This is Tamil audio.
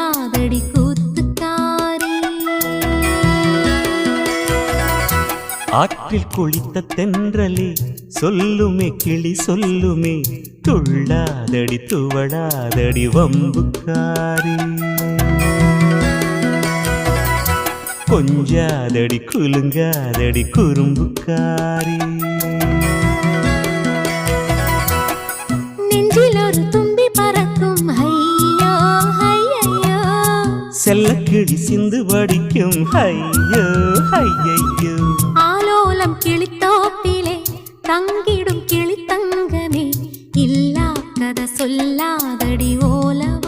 சொல்லாதடி கூத்துக்காரி. ஆற்றில் குளித்த தென்றலே சொல்லுமே கிளி சொல்லுமே, துள்ளாதடி துவளாதடி வம்புக்காரி. கொஞ்சாதடி குலுங்காதடி குறும்புக்காரி. நெஞ்சில் ஒரு தும்பி பறக்கும் ஐயோ ஐயையோ, செல்லக்கிளி சிந்து வடிக்கும் ஐயோ ஐயையோ. ஆலோலம் கிளித்தோப்பிலே தங்கிடும் கிளி தங்கமே, இல்லா கதை சொல்லாதடி ஓலம்